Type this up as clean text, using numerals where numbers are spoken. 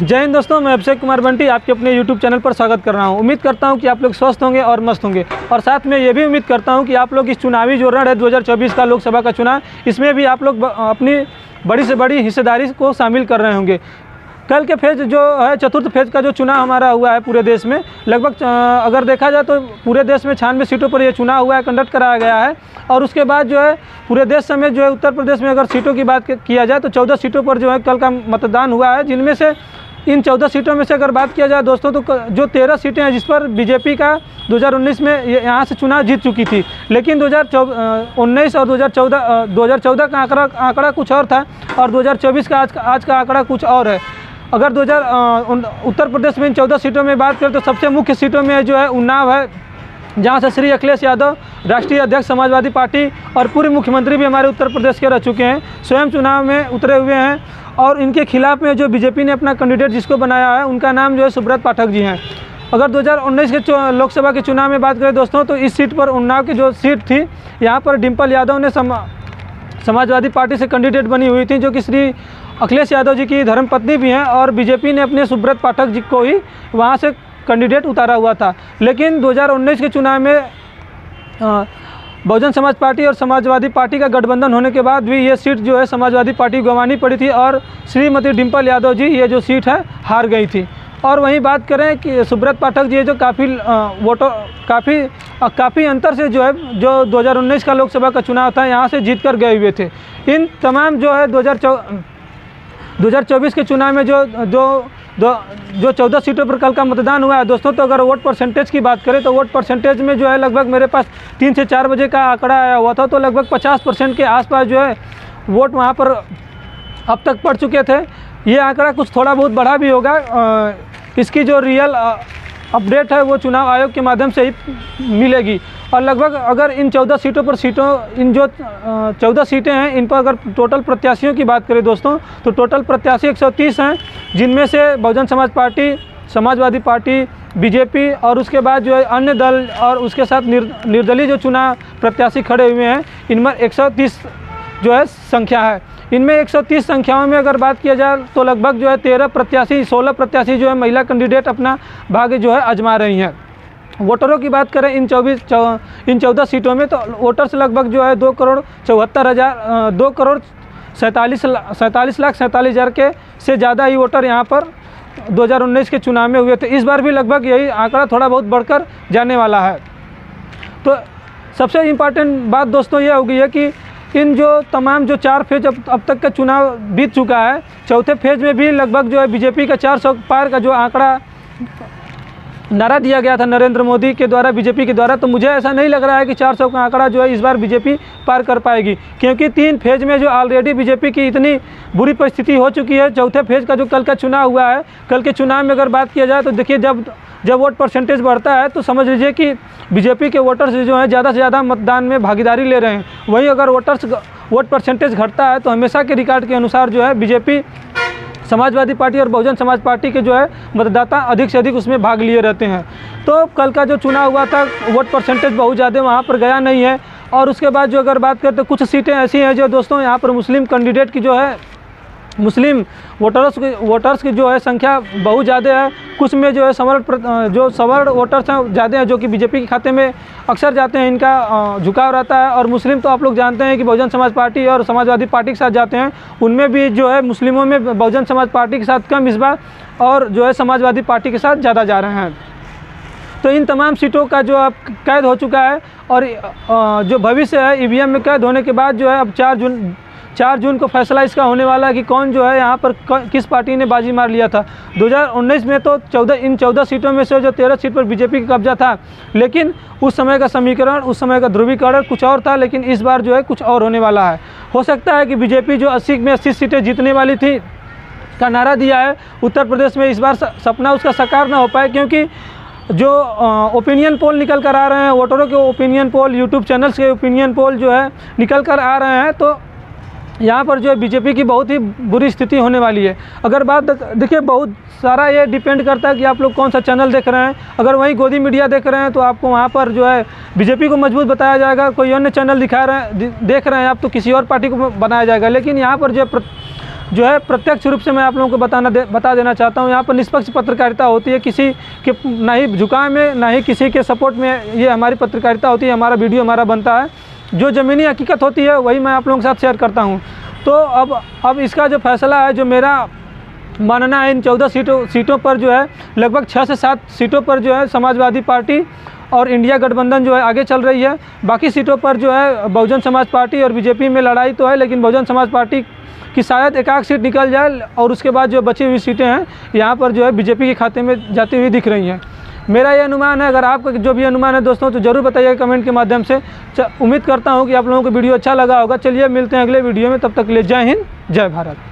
जय हिंद दोस्तों, मैं अभिषेक कुमार बंटी आपके अपने YouTube चैनल पर स्वागत कर रहा हूं। उम्मीद करता हूं कि आप लोग स्वस्थ होंगे और मस्त होंगे, और साथ में ये भी उम्मीद करता हूं कि आप लोग इस चुनावी जो रण है 2024 का लोकसभा का चुनाव, इसमें भी आप लोग अपनी बड़ी से बड़ी हिस्सेदारी को शामिल कर रहे होंगे। कल के फेज़ जो है, चतुर्थ फेज़ का जो चुनाव हमारा हुआ है पूरे देश में, लगभग अगर देखा जाए तो पूरे देश में 96 सीटों पर यह चुनाव हुआ है, कंडक्ट कराया गया है। और उसके बाद जो है पूरे देश समेत जो है उत्तर प्रदेश में अगर सीटों की बात किया जाए तो 14 सीटों पर जो है कल का मतदान हुआ है, जिनमें से इन 14 सीटों में से अगर बात किया जाए दोस्तों, तो जो 13 सीटें हैं जिस पर बीजेपी का 2019 में यहाँ से चुनाव जीत चुकी थी, लेकिन 2019 और 2014 का आंकड़ा कुछ और था, और 2024 का आज का आंकड़ा कुछ और है। अगर उत्तर प्रदेश में इन 14 सीटों में बात करें तो सबसे मुख्य सीटों में जो है उन्नाव है, जहाँ से श्री अखिलेश यादव, राष्ट्रीय अध्यक्ष समाजवादी पार्टी और पूर्व मुख्यमंत्री भी हमारे उत्तर प्रदेश के रह चुके हैं, स्वयं चुनाव में उतरे हुए हैं। और इनके खिलाफ में जो बीजेपी ने अपना कैंडिडेट जिसको बनाया है, उनका नाम जो है सुब्रत पाठक जी हैं। अगर 2019 के लोकसभा के चुनाव में बात करें दोस्तों, तो इस सीट पर, उन्नाव की जो सीट थी, यहाँ पर डिम्पल यादव ने समाजवादी पार्टी से कैंडिडेट बनी हुई थी, जो कि श्री अखिलेश यादव जी की धर्मपत्नी भी हैं, और बीजेपी ने अपने सुब्रत पाठक जी को ही वहाँ से कैंडिडेट उतारा हुआ था। लेकिन 2019 के चुनाव में बहुजन समाज पार्टी और समाजवादी पार्टी का गठबंधन होने के बाद भी ये सीट जो है समाजवादी पार्टी गंवानी पड़ी थी, और श्रीमती डिम्पल यादव जी ये जो सीट है हार गई थी। और वहीं बात करें कि सुब्रत पाठक जी जो काफ़ी अंतर से जो है, जो 2019 का लोकसभा का चुनाव था, यहाँ से जीत कर गए हुए थे। इन तमाम जो है 2024 के चुनाव में जो 14 सीटों पर कल का मतदान हुआ है दोस्तों, तो अगर वोट परसेंटेज की बात करें तो वोट परसेंटेज में जो है लगभग मेरे पास 3 से 4 बजे का आंकड़ा आया हुआ था, तो लगभग 50% के आसपास जो है वोट वहाँ पर अब तक पड़ चुके थे। ये आंकड़ा कुछ थोड़ा बहुत बढ़ा भी होगा। इसकी जो रियल अपडेट है वो चुनाव आयोग के माध्यम से ही मिलेगी। और लगभग अगर इन 14 सीटों पर इन जो 14 सीटें हैं, इन पर अगर टोटल प्रत्याशियों की बात करें दोस्तों, तो टोटल प्रत्याशी 130 हैं, जिनमें से Bahujan Samaj party, Samajwadi party, BJP और उसके बाद जो है अन्य दल और उसके साथ निर्दलीय जो चुनाव प्रत्याशी खड़े हुए हैं, इनमें 130 जो है संख्या है। इनमें 130 संख्याओं में अगर बात किया जाए तो लगभग जो है 16 प्रत्याशी जो है महिला कैंडिडेट अपना भाग्य जो है आजमा रही हैं। वोटरों की बात करें इन 14 सीटों में, तो वोटर्स लगभग जो है 2,47,47,47,47,000 के से ज़्यादा ही वोटर यहाँ पर 2019 के चुनाव में हुए थे। इस बार भी लगभग यही आंकड़ा थोड़ा बहुत बढ़कर जाने वाला है। तो सबसे इम्पॉर्टेंट बात दोस्तों ये होगी है कि इन जो तमाम जो 4 फेज अब तक का चुनाव बीत चुका है, चौथे फेज में भी लगभग जो है बीजेपी का 400 पार का जो आंकड़ा नारा दिया गया था नरेंद्र मोदी के द्वारा, बीजेपी के द्वारा, तो मुझे ऐसा नहीं लग रहा है कि 400 का आंकड़ा जो है इस बार बीजेपी पार कर पाएगी, क्योंकि 3 फेज में जो ऑलरेडी बीजेपी की इतनी बुरी परिस्थिति हो चुकी है। चौथे फेज का जो कल का चुनाव हुआ है, कल के चुनाव में अगर बात किया जाए तो देखिए, जब वोट परसेंटेज बढ़ता है तो समझ लीजिए कि बीजेपी के वोटर्स जो हैं ज़्यादा से ज़्यादा मतदान में भागीदारी ले रहे हैं। वहीं अगर वोट परसेंटेज घटता है तो हमेशा के रिकॉर्ड के अनुसार जो है बीजेपी, समाजवादी पार्टी और बहुजन समाज पार्टी के जो है मतदाता अधिक से अधिक उसमें भाग लिए रहते हैं। तो कल का जो चुनाव हुआ था, वोट परसेंटेज बहुत ज़्यादा वहाँ पर गया नहीं है। और उसके बाद जो अगर बात करें तो कुछ सीटें ऐसी हैं जो दोस्तों यहाँ पर मुस्लिम कैंडिडेट की जो है, मुस्लिम वोटर्स की जो है संख्या बहुत ज़्यादा है। कुछ में जो है सवर्ण वोटर्स हैं ज़्यादा हैं, जो कि बीजेपी के खाते में अक्सर जाते हैं, इनका झुकाव रहता है। और मुस्लिम तो आप लोग जानते हैं कि बहुजन समाज पार्टी और समाजवादी पार्टी के साथ जाते हैं, उनमें भी जो है मुस्लिमों में बहुजन समाज पार्टी के साथ कम इस बार, और जो है समाजवादी पार्टी के साथ ज़्यादा जा रहे हैं। तो इन तमाम सीटों का जो अब कैद हो चुका है, और जो भविष्य है ईवीएम में कैद होने के बाद जो है अब 4 जून को फैसला इसका होने वाला है कि कौन जो है यहाँ पर किस पार्टी ने बाजी मार लिया था। 2019 में तो इन 14 सीटों में से जो 13 सीट पर बीजेपी का कब्जा था, लेकिन उस समय का समीकरण, उस समय का ध्रुवीकरण कुछ और था, लेकिन इस बार जो है कुछ और होने वाला है। हो सकता है कि बीजेपी जो 80 में 80 सीटें जीतने वाली थी का नारा दिया है, उत्तर प्रदेश में इस बार सपना उसका साकार ना हो पाए, क्योंकि जो ओपिनियन पोल निकल कर आ रहे हैं, वोटरों के ओपिनियन पोल, यूट्यूब चैनल्स के ओपिनियन पोल जो है निकल कर आ रहे हैं, तो यहाँ पर जो है बीजेपी की बहुत ही बुरी स्थिति होने वाली है। अगर बात देखिए, बहुत सारा ये डिपेंड करता है कि आप लोग कौन सा चैनल देख रहे हैं। अगर वहीं गोदी मीडिया देख रहे हैं तो आपको वहाँ पर जो है बीजेपी को मजबूत बताया जाएगा, कोई अन्य चैनल देख रहे हैं आप तो किसी और पार्टी को बनाया जाएगा। लेकिन यहाँ पर जो जो है प्रत्यक्ष रूप से मैं आप लोगों को बता देना चाहता हूँ, यहाँ पर निष्पक्ष पत्रकारिता होती है, किसी के ना ही झुकाव में ना ही किसी के सपोर्ट में ये हमारी पत्रकारिता होती है। हमारा वीडियो हमारा बनता है, जो ज़मीनी हकीकत होती है वही मैं आप लोगों के साथ शेयर करता हूँ। तो अब इसका जो फैसला है, जो मेरा मानना है, इन 14 सीटों पर जो है लगभग 6 से 7 सीटों पर जो है समाजवादी पार्टी और इंडिया गठबंधन जो है आगे चल रही है। बाकी सीटों पर जो है बहुजन समाज पार्टी और बीजेपी में लड़ाई तो है, लेकिन बहुजन समाज पार्टी की शायद एक आध सीट निकल जाए और उसके बाद जो बची हुई सीटें हैं यहाँ पर जो है बीजेपी के खाते में जाती हुई दिख रही हैं। मेरा ये अनुमान है। अगर आपका जो भी अनुमान है दोस्तों तो ज़रूर बताइएगा कमेंट के माध्यम से। उम्मीद करता हूँ कि आप लोगों को वीडियो अच्छा लगा होगा। चलिए मिलते हैं अगले वीडियो में, तब तक के लिए जय हिंद, जय भारत।